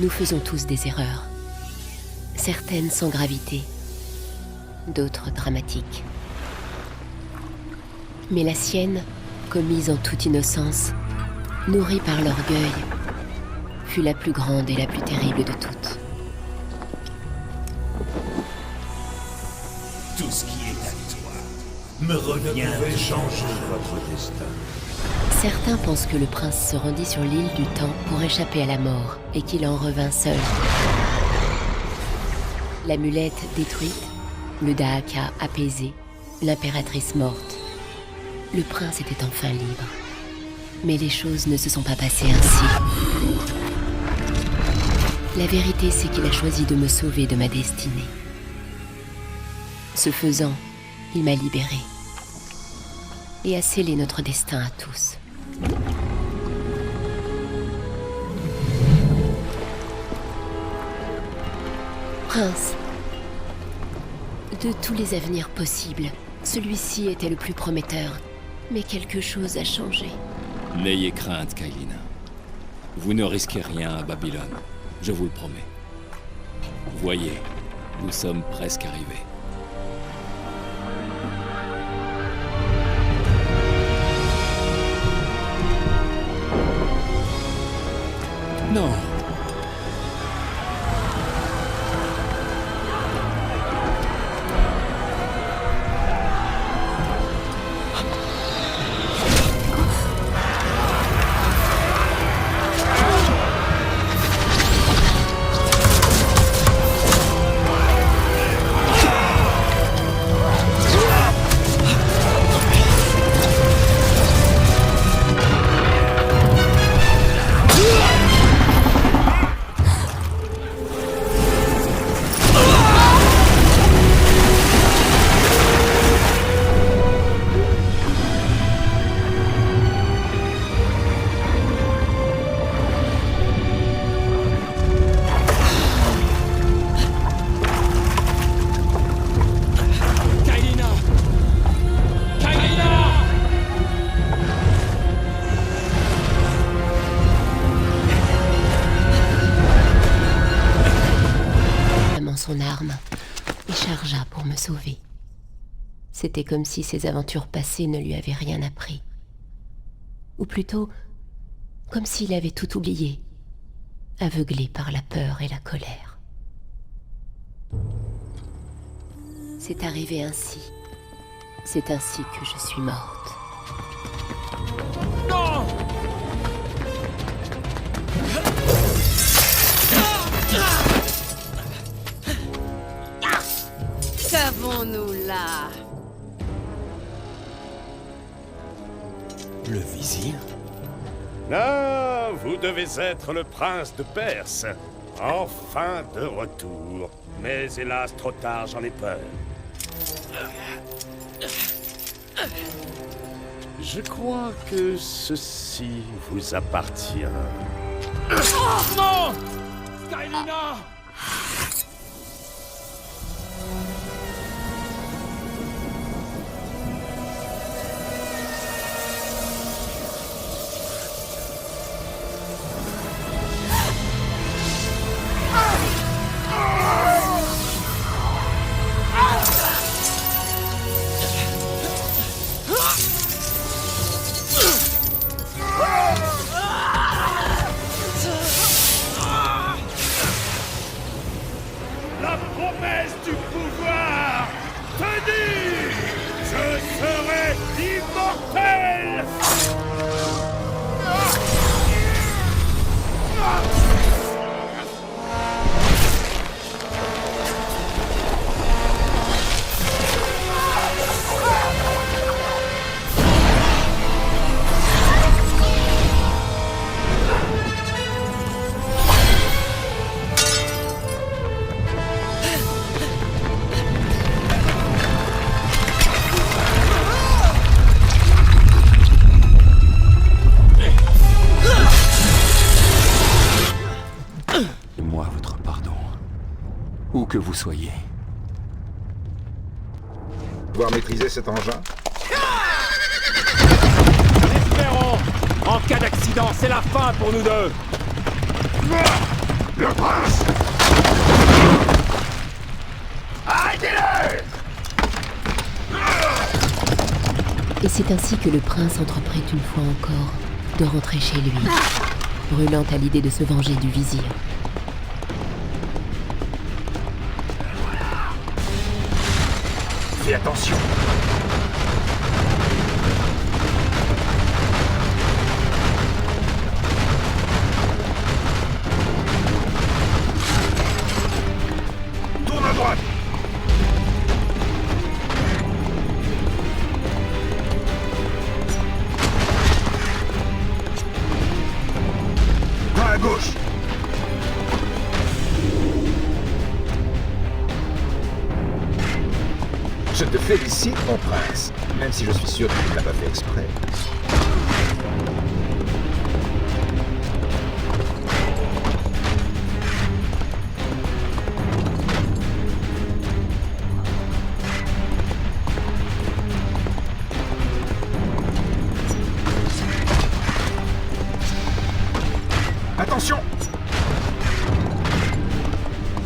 Nous faisons tous des erreurs. Certaines sans gravité, d'autres dramatiques. Mais la sienne, commise en toute innocence, nourrie par l'orgueil, fut la plus grande et la plus terrible de toutes. Tout ce qui est à toi me revient de changer votre destin. Certains pensent que le prince se rendit sur l'île du temps pour échapper à la mort et qu'il en revint seul. L'amulette détruite, le Dahaka apaisé, l'impératrice morte. Le prince était enfin libre. Mais les choses ne se sont pas passées ainsi. La vérité, c'est qu'il a choisi de me sauver de ma destinée. Ce faisant, il m'a libérée et a scellé notre destin à tous. Prince, de tous les avenirs possibles, celui-ci était le plus prometteur. Mais quelque chose a changé. N'ayez crainte, Kailina. Vous ne risquez rien à Babylone, je vous le promets. Voyez, nous sommes presque arrivés. Non. Son arme et chargea pour me sauver. C'était comme si ses aventures passées ne lui avaient rien appris. Ou plutôt, comme s'il avait tout oublié, aveuglé par la peur et la colère. C'est arrivé ainsi. C'est ainsi que je suis morte. Non! Qu'avons-nous là? Le vizir? Ah, vous devez être le prince de Perse. Enfin de retour. Mais hélas, trop tard, j'en ai peur. Je crois que ceci vous appartient. Non! Kailina! La promesse du pouvoir tenue! Je serai immortel! Moi votre pardon. Où que vous soyez. Pouvoir maîtriser cet engin? Espérons! En cas d'accident, c'est la fin pour nous deux! Le prince! Arrêtez-le! Et c'est ainsi que le prince entreprit une fois encore de rentrer chez lui, brûlant à l'idée de se venger du vizir. Fais attention! Tourne à droite! Va à gauche! Je te félicite, mon prince, même si je suis sûr que tu ne l'as pas fait exprès. Attention!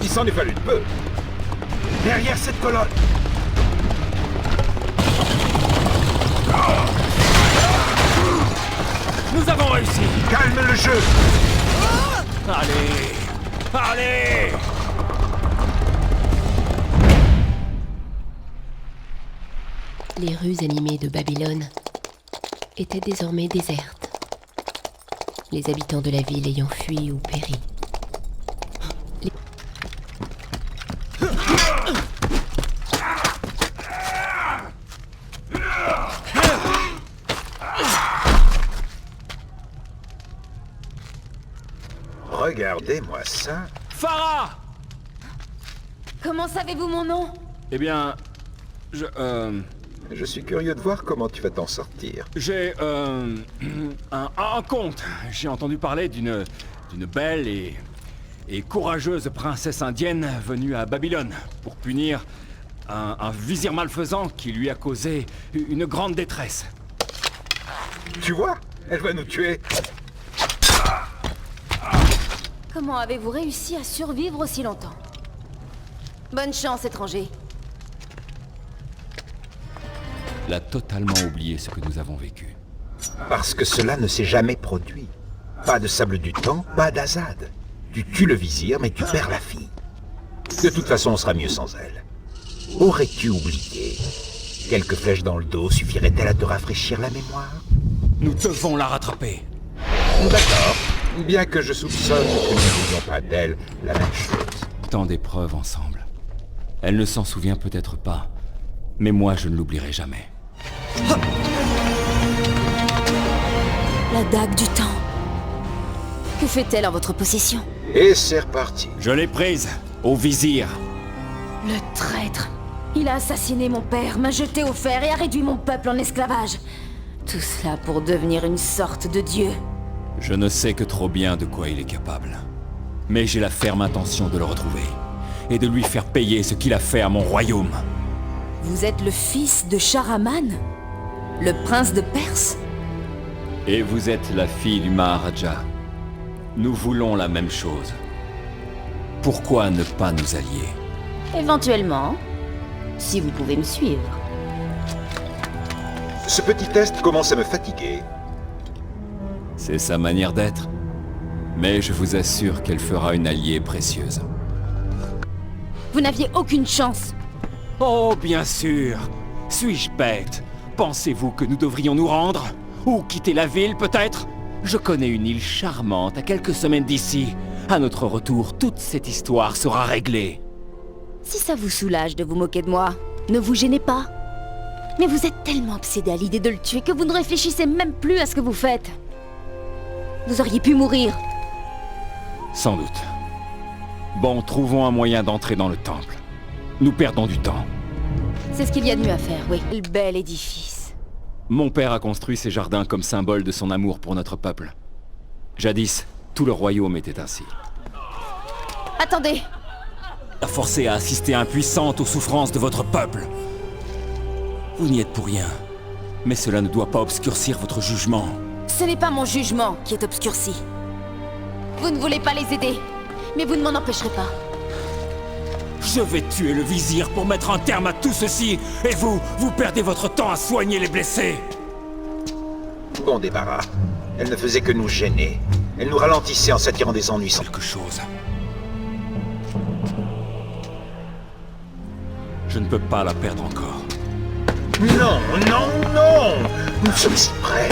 Il s'en est fallu de peu. Derrière cette colonne! Nous avons réussi! Calme le jeu! Allez! Allez! Les rues animées de Babylone étaient désormais désertes, les habitants de la ville ayant fui ou péri. Regardez-moi ça. Farah! Comment savez-vous mon nom? Eh bien... Je suis curieux de voir comment tu vas t'en sortir. J'ai, un conte. J'ai entendu parler d'une belle et courageuse princesse indienne venue à Babylone pour punir un vizir malfaisant qui lui a causé une grande détresse. Tu vois? Elle va nous tuer. Comment avez-vous réussi à survivre aussi longtemps? Bonne chance, étranger. Elle a totalement oublié ce que nous avons vécu. Parce que cela ne s'est jamais produit. Pas de sable du temps, pas d'Azad. Tu tues le vizir, mais tu perds la fille. De toute façon, on sera mieux sans elle. Aurais-tu oublié? Quelques flèches dans le dos suffiraient-elles à te rafraîchir la mémoire? Nous devons la rattraper. D'accord. Bien que je soupçonne que nous ne voulions pas d'elle la même chose. Tant d'épreuves ensemble. Elle ne s'en souvient peut-être pas, mais moi je ne l'oublierai jamais. La dague du temps. Que fait-elle en votre possession? Et c'est reparti. Je l'ai prise, au vizir. Le traître. Il a assassiné mon père, m'a jeté au fer et a réduit mon peuple en esclavage. Tout cela pour devenir une sorte de dieu. Je ne sais que trop bien de quoi il est capable. Mais j'ai la ferme intention de le retrouver. Et de lui faire payer ce qu'il a fait à mon royaume. Vous êtes le fils de Shahraman? Le prince de Perse? Et vous êtes la fille du Maharaja. Nous voulons la même chose. Pourquoi ne pas nous allier? Éventuellement. Si vous pouvez me suivre. Ce petit test commence à me fatiguer. C'est sa manière d'être. Mais je vous assure qu'elle fera une alliée précieuse. Vous n'aviez aucune chance. Oh, bien sûr. Suis-je bête? Pensez-vous que nous devrions nous rendre? Ou quitter la ville, peut-être? Je connais une île charmante à quelques semaines d'ici. À notre retour, toute cette histoire sera réglée. Si ça vous soulage de vous moquer de moi, ne vous gênez pas. Mais vous êtes tellement obsédé à l'idée de le tuer que vous ne réfléchissez même plus à ce que vous faites. Vous auriez pu mourir. Sans doute. Bon, trouvons un moyen d'entrer dans le temple. Nous perdons du temps. C'est ce qu'il y a de mieux à faire, oui. Quel bel édifice. Mon père a construit ces jardins comme symbole de son amour pour notre peuple. Jadis, tout le royaume était ainsi. Attendez. La forcer à assister impuissante aux souffrances de votre peuple. Vous n'y êtes pour rien. Mais cela ne doit pas obscurcir votre jugement. Ce n'est pas mon jugement qui est obscurci. Vous ne voulez pas les aider. Mais vous ne m'en empêcherez pas. Je vais tuer le vizir pour mettre un terme à tout ceci, et vous perdez votre temps à soigner les blessés. Bon débarras. Elle ne faisait que nous gêner. Elle nous ralentissait en s'attirant des ennuis sans... Quelque chose. Je ne peux pas la perdre encore. Non, non, non! Nous sommes si près.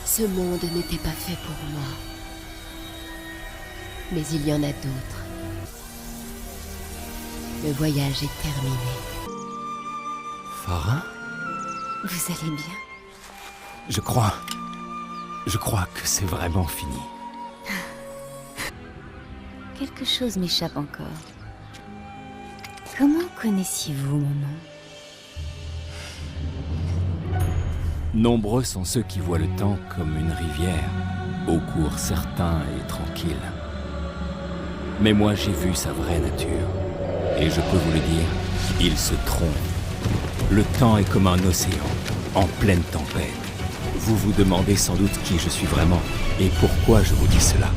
Ce monde n'était pas fait pour moi. Mais il y en a d'autres. Le voyage est terminé. Farah? Vous allez bien? Je crois que c'est vraiment fini. Quelque chose m'échappe encore. Comment connaissiez-vous mon nom? Nombreux sont ceux qui voient le temps comme une rivière, au cours certain et tranquille. Mais moi j'ai vu sa vraie nature. Et je peux vous le dire, il se trompe. Le temps est comme un océan, en pleine tempête. Vous vous demandez sans doute qui je suis vraiment, et pourquoi je vous dis cela.